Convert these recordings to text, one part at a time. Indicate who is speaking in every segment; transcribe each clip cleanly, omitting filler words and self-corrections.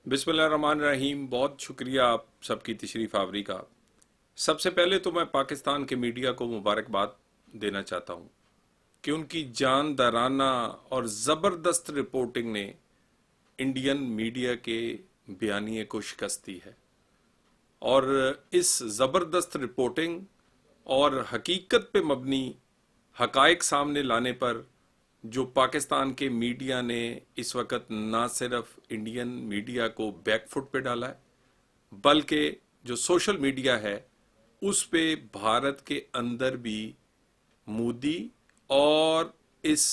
Speaker 1: बिस्मिल्लाहिर्रहमानिर्रहीम। बहुत शुक्रिया आप सबकी तशरीफ़ आवरी का। सबसे पहले तो मैं पाकिस्तान के मीडिया को मुबारकबाद देना चाहता हूँ कि उनकी जानदाराना और ज़बरदस्त रिपोर्टिंग ने इंडियन मीडिया के बयानिए को शिकस्त दी है। और इस ज़बरदस्त रिपोर्टिंग और हकीकत पे मबनी हकायक सामने लाने पर जो पाकिस्तान के मीडिया ने इस वक्त ना सिर्फ इंडियन मीडिया को बैकफुट पे डाला है, बल्कि जो सोशल मीडिया है उस पे भारत के अंदर भी मोदी और इस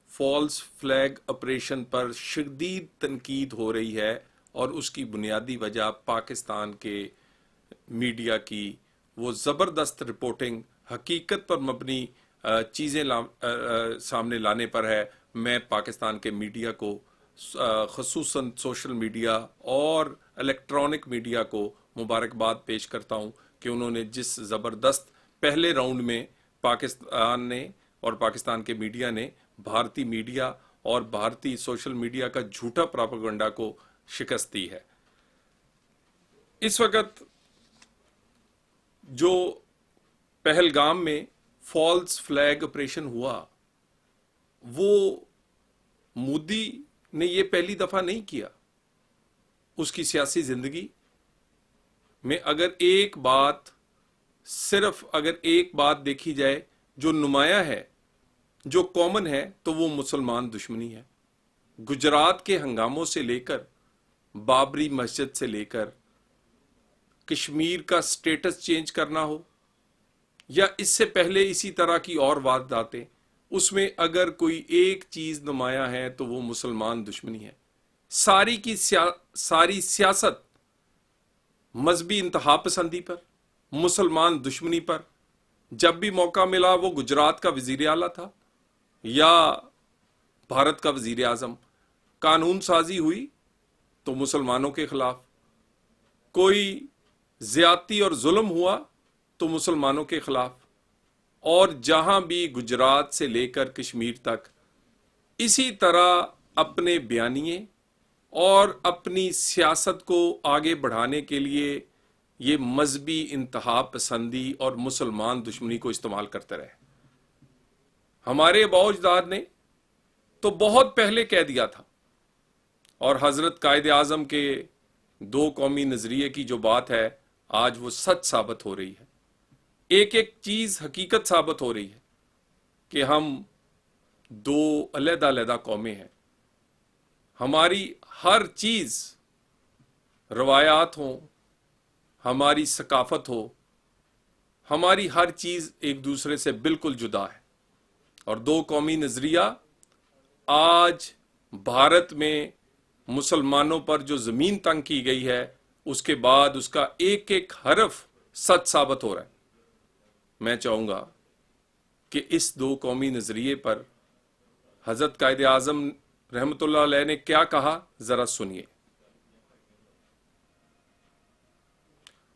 Speaker 1: फॉल्स फ्लैग ऑपरेशन पर शदीद तनकीद हो रही है। और उसकी बुनियादी वजह पाकिस्तान के मीडिया की वो ज़बरदस्त रिपोर्टिंग हकीकत पर मबनी चीज़ें सामने लाने पर है। मैं पाकिस्तान के मीडिया को ख़ुसूसन सोशल मीडिया और इलेक्ट्रॉनिक मीडिया को मुबारकबाद पेश करता हूँ कि उन्होंने जिस ज़बरदस्त पहले राउंड में पाकिस्तान ने और पाकिस्तान के मीडिया ने भारतीय मीडिया और भारतीय सोशल मीडिया का झूठा प्रोपेगेंडा को शिकस्त दी है। इस वक्त जो पहलगाम में फॉल्स फ्लैग ऑपरेशन हुआ, वो मोदी ने ये पहली दफा नहीं किया। उसकी सियासी जिंदगी में अगर एक बात देखी जाए जो नुमाया है, जो कॉमन है, तो वो मुसलमान दुश्मनी है। गुजरात के हंगामों से लेकर बाबरी मस्जिद से लेकर कश्मीर का स्टेटस चेंज करना हो या इससे पहले इसी तरह की और वारदातें, उसमें अगर कोई एक चीज नुमाया है तो वो मुसलमान दुश्मनी है। सारी सियासत मजहबी इंतहा पसंदी पर, मुसलमान दुश्मनी पर। जब भी मौका मिला वो गुजरात का वजीर आला था या भारत का वजीर आजम, कानून साजी हुई तो मुसलमानों के खिलाफ, कोई ज्यादती और जुल्म हुआ तो मुसलमानों के खिलाफ। और जहां भी गुजरात से लेकर कश्मीर तक इसी तरह अपने बयानिए और अपनी सियासत को आगे बढ़ाने के लिए ये मजहबी इंतहा पसंदी और मुसलमान दुश्मनी को इस्तेमाल करते रहे। हमारे अबौजदाद ने तो बहुत पहले कह दिया था, और हजरत कायदे आजम के दो कौमी नजरिए की जो बात है आज वो सच साबित हो रही है। एक एक चीज हकीकत साबित हो रही है कि हम दो अलग-अलग कौमें हैं। हमारी हर चीज, रवायात हो, हमारी सकाफत हो, हमारी हर चीज एक दूसरे से बिल्कुल जुदा है। और दो कौमी नजरिया आज भारत में मुसलमानों पर जो जमीन तंग की गई है, उसके बाद उसका एक एक हरफ सच साबित हो रहा है। मैं चाहूंगा कि इस दो कौमी नजरिए पर हजरत कायदे आजम रहमतुल्लाह अलैह ने क्या कहा, जरा सुनिए।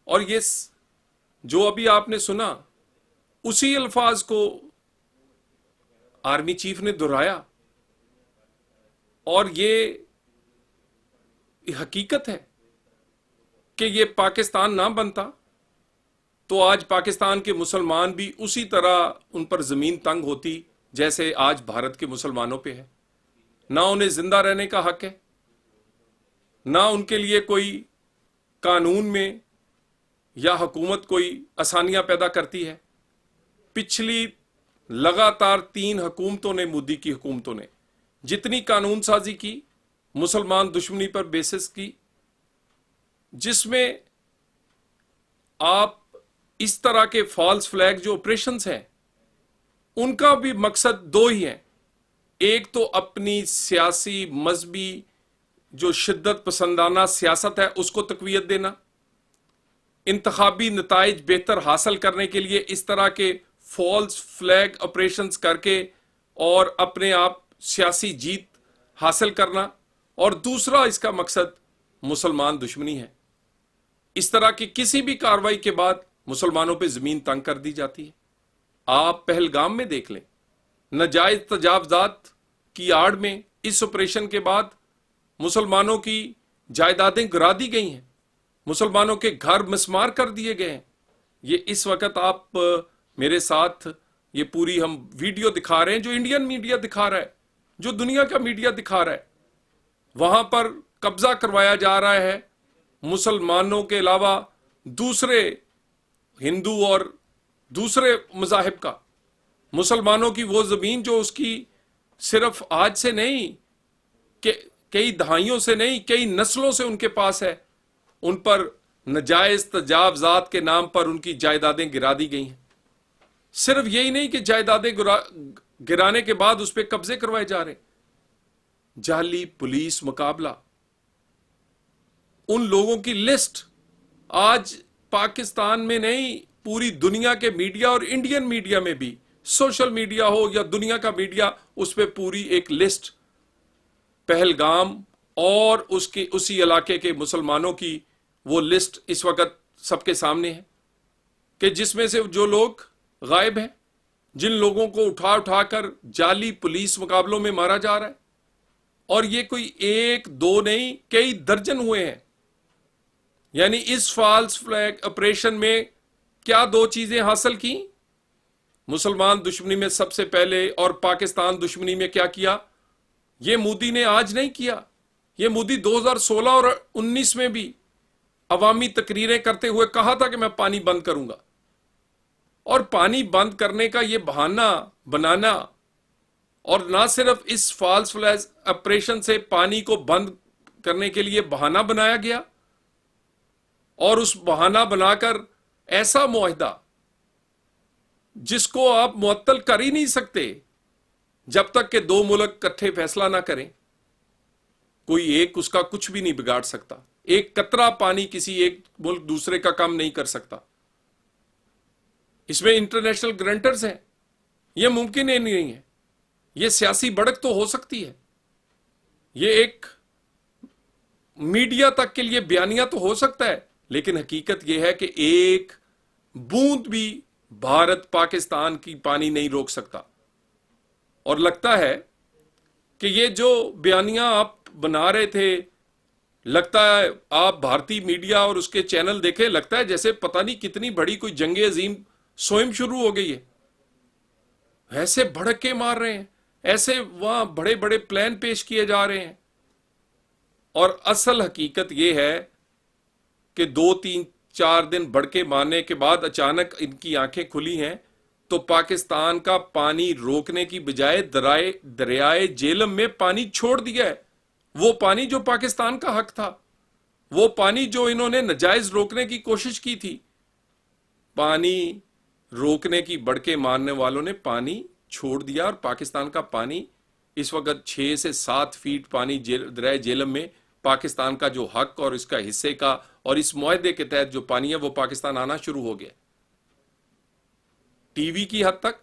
Speaker 1: और ये जो अभी आपने सुना, उसी अल्फाज को आर्मी चीफ ने दोहराया। और ये हकीकत है कि ये पाकिस्तान ना बनता तो आज पाकिस्तान के मुसलमान भी उसी तरह उन पर जमीन तंग होती जैसे आज भारत के मुसलमानों पे है। ना उन्हें जिंदा रहने का हक है, ना उनके लिए कोई कानून में या हुकूमत कोई आसानियां पैदा करती है। पिछली लगातार 3 हुकूमतों ने, मोदी की हुकूमतों ने जितनी कानून साजी की मुसलमान दुश्मनी पर बेसिस की, जिसमें आप इस तरह के फॉल्स फ्लैग जो ऑपरेशंस हैं, उनका भी मकसद दो ही है। एक तो अपनी सियासी मजहबी जो शिद्दत पसंदाना सियासत है उसको तकवीयत देना, इंतखाबी नताइज बेहतर हासिल करने के लिए इस तरह के फॉल्स फ्लैग ऑपरेशंस करके और अपने आप सियासी जीत हासिल करना। और दूसरा इसका मकसद मुसलमान दुश्मनी है। इस तरह की किसी भी कार्रवाई के बाद मुसलमानों पे जमीन तंग कर दी जाती है। आप पहलगाम में देख लें, नाजायज तजावजात की आड़ में इस ऑपरेशन के बाद मुसलमानों की जायदादें गिरा दी गई हैं, मुसलमानों के घर मिसमार कर दिए गए हैं। ये इस वक्त आप मेरे साथ ये पूरी हम वीडियो दिखा रहे हैं जो इंडियन मीडिया दिखा रहा है, जो दुनिया का मीडिया दिखा रहा है। वहां पर कब्जा करवाया जा रहा है मुसलमानों के अलावा दूसरे हिंदू और दूसरे मजाहिब का। मुसलमानों की वो जमीन जो उसकी सिर्फ आज से नहीं, कि कई दहाइयों से नहीं, कई नस्लों से उनके पास है, उन पर नजायज तजावजात के नाम पर उनकी जायदादें गिरा दी गई हैं। सिर्फ यही नहीं कि जायदादें गिराने के बाद उस पर कब्जे करवाए जा रहे, जाली पुलिस मुकाबला, उन लोगों की लिस्ट आज पाकिस्तान में नहीं, पूरी दुनिया के मीडिया और इंडियन मीडिया में भी, सोशल मीडिया हो या दुनिया का मीडिया, उस पर पूरी एक लिस्ट पहलगाम और उसके उसी इलाके के मुसलमानों की वो लिस्ट इस वक्त सबके सामने है कि जिसमें से जो लोग गायब हैं, जिन लोगों को उठा उठाकर जाली पुलिस मुकाबलों में मारा जा रहा है। और ये कोई एक दो नहीं, कई दर्जन हुए हैं। यानी इस फॉल्स फ्लैग ऑपरेशन में क्या दो चीजें हासिल की? मुसलमान दुश्मनी में सबसे पहले और पाकिस्तान दुश्मनी में क्या किया? ये मोदी ने आज नहीं किया, ये मोदी 2016 और 19 में भी अवामी तकरीरें करते हुए कहा था कि मैं पानी बंद करूंगा। और पानी बंद करने का ये बहाना बनाना, और ना सिर्फ इस फॉल्स फ्लैग ऑपरेशन से पानी को बंद करने के लिए बहाना बनाया गया, और उस बहाना बनाकर ऐसा मुआहदा जिसको आप मुअत्तल कर ही नहीं सकते जब तक कि दो मुल्क इकट्ठे फैसला ना करें। कोई एक उसका कुछ भी नहीं बिगाड़ सकता, एक कतरा पानी किसी एक मुल्क दूसरे का काम नहीं कर सकता। इसमें इंटरनेशनल ग्रांटर्स हैं, यह मुमकिन ही नहीं है। यह सियासी बढ़त तो हो सकती है, यह एक मीडिया तक के लिए बयानिया तो हो सकता है, लेकिन हकीकत यह है कि एक बूंद भी भारत पाकिस्तान की पानी नहीं रोक सकता। और लगता है कि ये जो बयानियां आप बना रहे थे, लगता है आप भारतीय मीडिया और उसके चैनल देखे, लगता है जैसे पता नहीं कितनी बड़ी कोई जंगे अजीम स्वयं शुरू हो गई है। ऐसे भड़के मार रहे हैं, ऐसे वहां बड़े बड़े प्लान पेश किए जा रहे हैं। और असल हकीकत यह है कि 2-3-4 दिन भड़के मारने के बाद अचानक इनकी आंखें खुली हैं, तो पाकिस्तान का पानी रोकने की बजाय दरियाए जेलम में पानी छोड़ दिया है। वो पानी जो पाकिस्तान का हक था, वो पानी जो इन्होंने नजायज रोकने की कोशिश की थी, पानी रोकने की भड़के मारने वालों ने पानी छोड़ दिया। और पाकिस्तान का पानी इस वक्त 6 से 7 फीट पानी दरियाए जेलम में पाकिस्तान का जो हक और इसका हिस्से का और इस मुआहदे के तहत जो पानी है वो पाकिस्तान आना शुरू हो गया। टीवी की हद तक,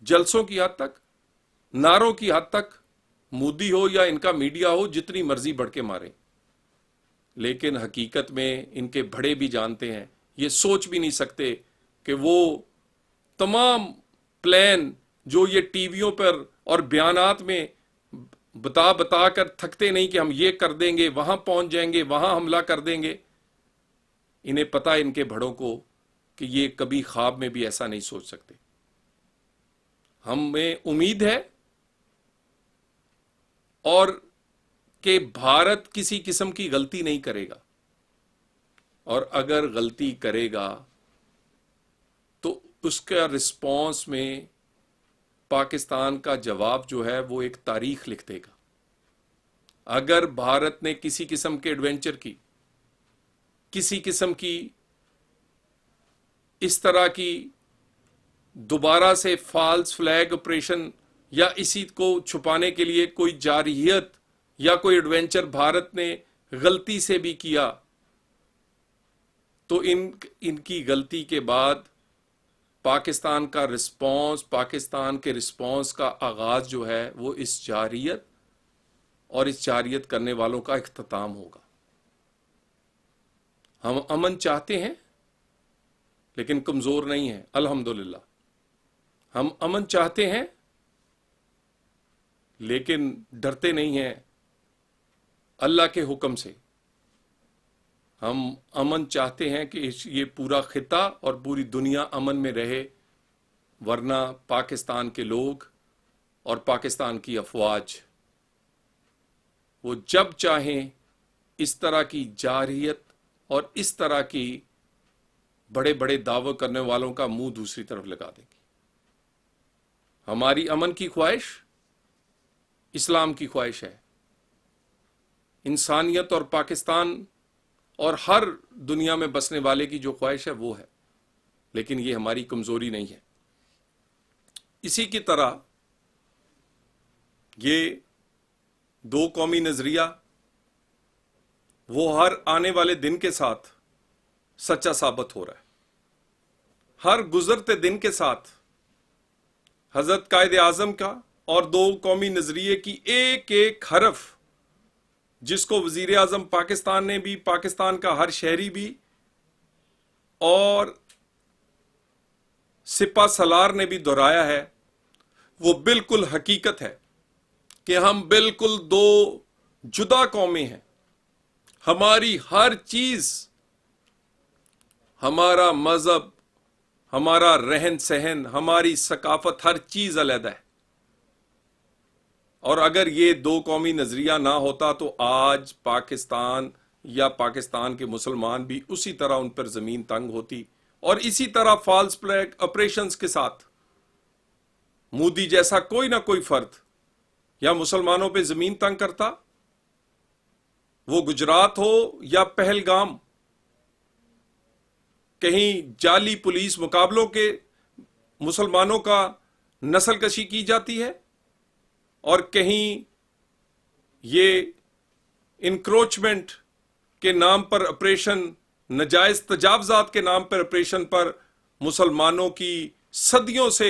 Speaker 1: जलसों की हद तक, नारों की हद तक, मोदी हो या इनका मीडिया हो जितनी मर्जी बढ़ के मारे, लेकिन हकीकत में इनके बड़े भी जानते हैं, ये सोच भी नहीं सकते कि वो तमाम प्लान जो ये टीवियों पर और बयानात में बता बता कर थकते नहीं कि हम ये कर देंगे, वहां पहुंच जाएंगे, वहां हमला कर देंगे। इन्हें पता है इनके बड़ों को कि ये कभी ख्वाब में भी ऐसा नहीं सोच सकते। हमें उम्मीद है और कि भारत किसी किस्म की गलती नहीं करेगा, और अगर गलती करेगा तो उसका रिस्पॉन्स में पाकिस्तान का जवाब जो है वो एक तारीख लिख देगा। अगर भारत ने किसी किस्म के एडवेंचर की, किसी किस्म की इस तरह की दोबारा से फॉल्स फ्लैग ऑपरेशन या इसी को छुपाने के लिए कोई जारहियत या कोई एडवेंचर भारत ने गलती से भी किया, तो इनकी गलती के बाद पाकिस्तान का रिस्पॉन्स, पाकिस्तान के रिस्पॉन्स का आगाज जो है वो इस जारहियत और इस जारहियत करने वालों का इख्तिताम होगा। हम अमन चाहते हैं लेकिन कमजोर नहीं है, अल्हम्दुलिल्लाह। हम अमन चाहते हैं लेकिन डरते नहीं हैं अल्लाह के हुक्म से। हम अमन चाहते हैं कि ये पूरा खिता और पूरी दुनिया अमन में रहे, वरना पाकिस्तान के लोग और पाकिस्तान की अफवाज वो जब चाहें इस तरह की जारहियत और इस तरह की बड़े बड़े दावे करने वालों का मुंह दूसरी तरफ लगा देंगी। हमारी अमन की ख्वाहिश इस्लाम की ख्वाहिश है, इंसानियत और पाकिस्तान और हर दुनिया में बसने वाले की जो ख्वाहिश है वो है, लेकिन ये हमारी कमजोरी नहीं है। इसी की तरह ये दो कौमी नजरिया वो हर आने वाले दिन के साथ सच्चा साबित हो रहा है। हर गुजरते दिन के साथ हजरत कायद आजम का और दो कौमी नजरिए की एक एक हरफ, जिसको वजीर आजम पाकिस्तान ने भी, पाकिस्तान का हर शहरी भी और सिपा सलार ने भी दोहराया है, वो बिल्कुल हकीकत है कि हम बिल्कुल दो जुदा कौमें हैं। हमारी हर चीज, हमारा मजहब, हमारा रहन सहन, हमारी सकाफत, हर चीज अलग है। और अगर ये दो कौमी नजरिया ना होता तो आज पाकिस्तान या पाकिस्तान के मुसलमान भी उसी तरह उन पर जमीन तंग होती, और इसी तरह फॉल्स फ्लैग ऑपरेशंस के साथ मोदी जैसा कोई ना कोई फर्द या मुसलमानों पे जमीन तंग करता, वो गुजरात हो या पहलगाम, कहीं जाली पुलिस मुकाबलों के मुसलमानों का नस्लकशी की जाती है, और कहीं ये इंक्रोचमेंट के नाम पर ऑपरेशन, नजायज तजावजात के नाम पर ऑपरेशन पर मुसलमानों की सदियों से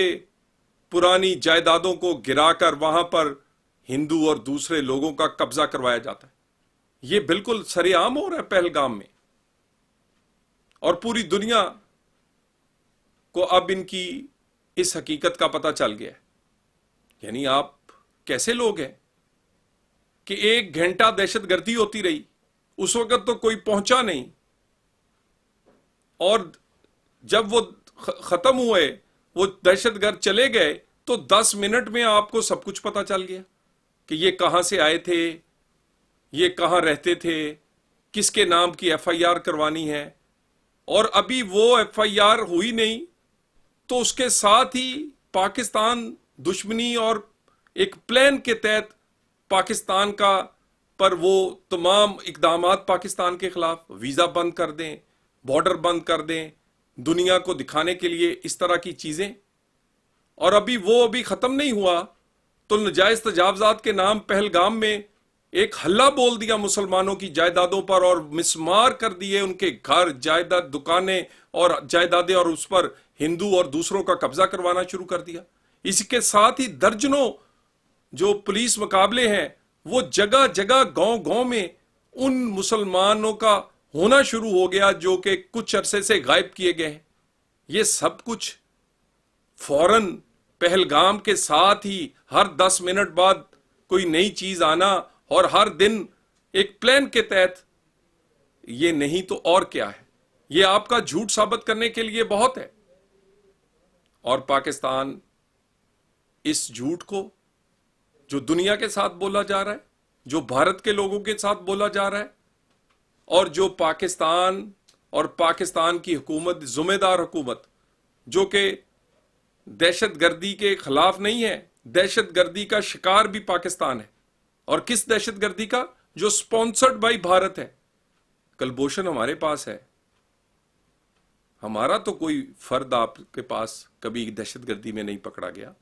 Speaker 1: पुरानी जायदादों को गिराकर वहां पर हिंदू और दूसरे लोगों का कब्जा करवाया जाता है। ये बिल्कुल सरेआम हो रहा है पहलगाम में, और पूरी दुनिया को अब इनकी इस हकीकत का पता चल गया है। यानी आप कैसे लोग हैं कि 1 घंटा दहशतगर्दी होती रही, उस वक्त तो कोई पहुंचा नहीं, और जब वो खत्म हुए, वो दहशतगर्द चले गए, तो 10 मिनट में आपको सब कुछ पता चल गया कि ये कहां से आए थे, ये कहां रहते थे, किसके नाम की एफआईआर करवानी है। और अभी वो एफआईआर हुई नहीं, तो उसके साथ ही पाकिस्तान दुश्मनी और एक प्लान के तहत पाकिस्तान का पर वो तमाम इकदामात पाकिस्तान के खिलाफ, वीजा बंद कर दें, बॉर्डर बंद कर दें, दुनिया को दिखाने के लिए इस तरह की चीजें। और अभी खत्म नहीं हुआ तो नजायज तजावजात के नाम पहलगाम में एक हल्ला बोल दिया मुसलमानों की जायदादों पर, और मिसमार कर दिए उनके घर, जायदाद, दुकानें और जायदादें, और उस पर हिंदू और दूसरों का कब्जा करवाना शुरू कर दिया। इसके साथ ही दर्जनों जो पुलिस मुकाबले हैं वो जगह जगह, गांव गांव में उन मुसलमानों का होना शुरू हो गया जो कि कुछ अरसे से गायब किए गए हैं। ये सब कुछ फौरन पहलगाम के साथ ही हर 10 मिनट बाद कोई नई चीज आना, और हर दिन एक प्लान के तहत, ये नहीं तो और क्या है। ये आपका झूठ साबित करने के लिए बहुत है। और पाकिस्तान इस झूठ को जो दुनिया के साथ बोला जा रहा है, जो भारत के लोगों के साथ बोला जा रहा है, और जो पाकिस्तान और पाकिस्तान की हुकूमत, जिम्मेदार हुकूमत, जो कि दहशतगर्दी के खिलाफ नहीं है, दहशतगर्दी का शिकार भी पाकिस्तान है। और किस दहशतगर्दी का? जो स्पॉन्सर्ड बाय भारत है। कलभूषण हमारे पास है, हमारा तो कोई फर्द आपके पास कभी दहशतगर्दी में नहीं पकड़ा गया।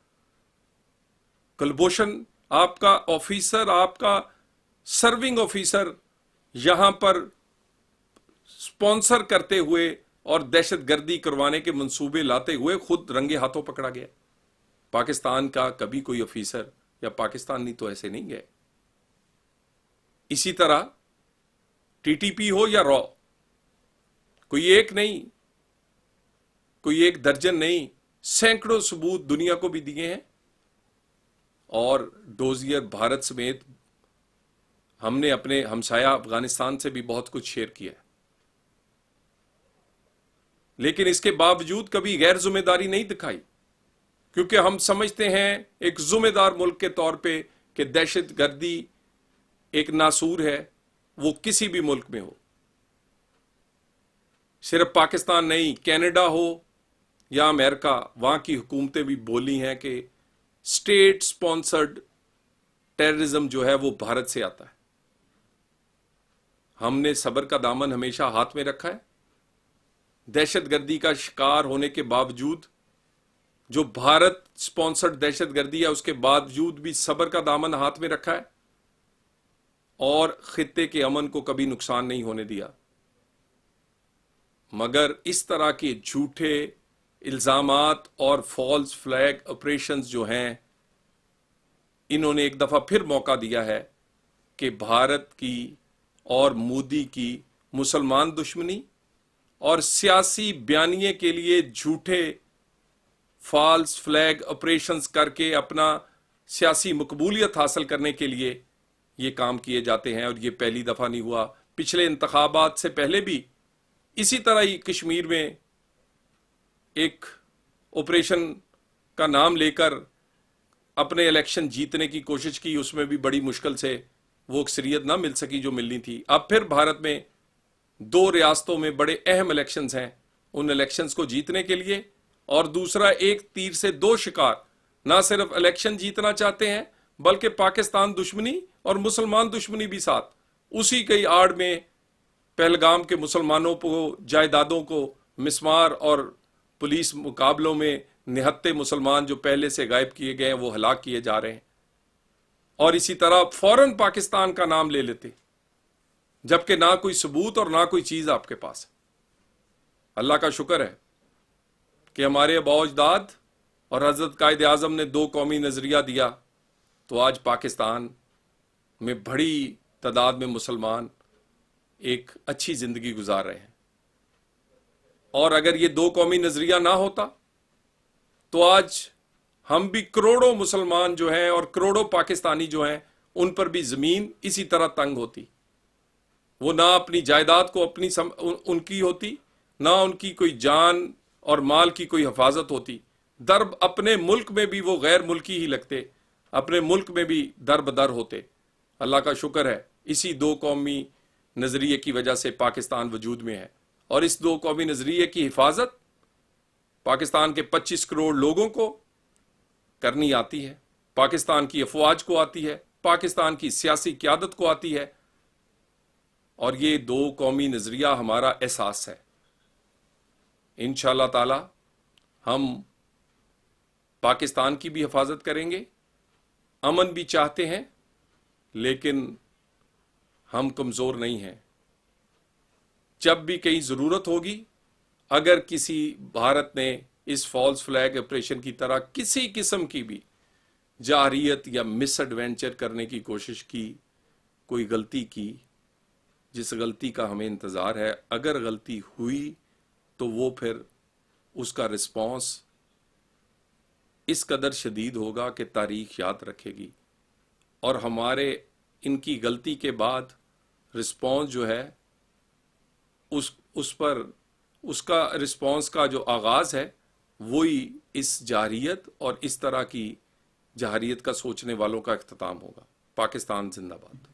Speaker 1: कलभूषण आपका ऑफिसर, आपका सर्विंग ऑफिसर यहां पर स्पॉन्सर करते हुए और दहशतगर्दी करवाने के मंसूबे लाते हुए खुद रंगे हाथों पकड़ा गया। पाकिस्तान का कभी कोई ऑफिसर या पाकिस्तानी तो ऐसे नहीं गए। इसी तरह टीटीपी हो या रॉ, कोई एक नहीं, कोई एक दर्जन नहीं, सैकड़ों सबूत दुनिया को भी दिए हैं। और डोजियर भारत समेत हमने अपने हमसाया अफगानिस्तान से भी बहुत कुछ शेयर किया है। लेकिन इसके बावजूद कभी गैर जिम्मेदारी नहीं दिखाई, क्योंकि हम समझते हैं एक जिम्मेदार मुल्क के तौर पे कि दहशतगर्दी एक नासूर है, वो किसी भी मुल्क में हो, सिर्फ पाकिस्तान नहीं, कनाडा हो या अमेरिका, वहां की हुकूमतें भी बोली हैं कि स्टेट स्पॉन्सर्ड टेररिज्म जो है वो भारत से आता है। हमने सब्र का दामन हमेशा हाथ में रखा है। दहशतगर्दी का शिकार होने के बावजूद, जो भारत स्पॉन्सर्ड दहशतगर्दी है, उसके बावजूद भी सब्र का दामन हाथ में रखा है और खित्ते के अमन को कभी नुकसान नहीं होने दिया। मगर इस तरह के झूठे इल्जामात और फॉल्स फ्लैग ऑपरेशंस जो हैं, इन्होंने एक दफा फिर मौका दिया है कि भारत की और मोदी की मुसलमान दुश्मनी और सियासी बयानिए के लिए झूठे फॉल्स फ्लैग ऑपरेशंस करके अपना सियासी मकबूलियत हासिल करने के लिए ये काम किए जाते हैं। और ये पहली दफा नहीं हुआ, पिछले इंतखाबात से पहले भी इसी तरह ही कश्मीर में एक ऑपरेशन का नाम लेकर अपने इलेक्शन जीतने की कोशिश की, उसमें भी बड़ी मुश्किल से वो अक्सरियत ना मिल सकी जो मिलनी थी। अब फिर भारत में 2 रियासतों में बड़े अहम इलेक्शंस हैं, उन इलेक्शंस को जीतने के लिए, और दूसरा एक तीर से 2 शिकार, ना सिर्फ इलेक्शन जीतना चाहते हैं बल्कि पाकिस्तान दुश्मनी और मुसलमान दुश्मनी भी साथ। उसी की आड़ में पहलगाम के मुसलमानों को, जायदादों को मिस्मार और पुलिस मुकाबलों में निहत्ते मुसलमान जो पहले से गायब किए गए हैं वो हलाक किए जा रहे हैं, और इसी तरह फौरन पाकिस्तान का नाम ले लेते, जबकि ना कोई सबूत और ना कोई चीज आपके पास। अल्लाह का शुक्र है कि हमारे आबा-ओ-अजदाद और हजरत कायद आजम ने 2 कौमी नजरिया दिया, तो आज पाकिस्तान में बड़ी तादाद में मुसलमान एक अच्छी जिंदगी गुजार रहे हैं। और अगर ये 2 कौमी नजरिया ना होता तो आज हम भी करोड़ों मुसलमान जो हैं और करोड़ों पाकिस्तानी जो हैं, उन पर भी जमीन इसी तरह तंग होती। वो ना अपनी जायदाद को उनकी होती, ना उनकी कोई जान और माल की कोई हिफाजत होती। दरब अपने मुल्क में भी वो गैर मुल्की ही लगते, अपने मुल्क में भी दर बदर होते। अल्लाह का शुक्र है इसी 2 कौमी नजरिए की वजह से पाकिस्तान वजूद में है, और इस 2 कौमी नजरिए की हिफाजत पाकिस्तान के 25 करोड़ लोगों को करनी आती है, पाकिस्तान की अफवाज को आती है, पाकिस्तान की सियासी क़यादत को आती है, और ये 2 कौमी नजरिया हमारा एहसास है। इंशाअल्लाह ताला हम पाकिस्तान की भी हिफाजत करेंगे, अमन भी चाहते हैं, लेकिन हम कमजोर नहीं हैं। जब भी कहीं जरूरत होगी, अगर किसी भारत ने इस फॉल्स फ्लैग ऑपरेशन की तरह किसी किस्म की भी जारियत या मिस एडवेंचर करने की कोशिश की, कोई गलती की जिस गलती का हमें इंतजार है, अगर गलती हुई तो वो फिर उसका रिस्पॉन्स इस कदर शदीद होगा कि तारीख याद रखेगी, और हमारे इनकी गलती के बाद रिस्पॉन्स जो है उस पर उसका रिस्पॉन्स का जो आगाज़ है वही इस जारियत और इस तरह की जारियत का सोचने वालों का इख्तिताम होगा। पाकिस्तान जिंदाबाद।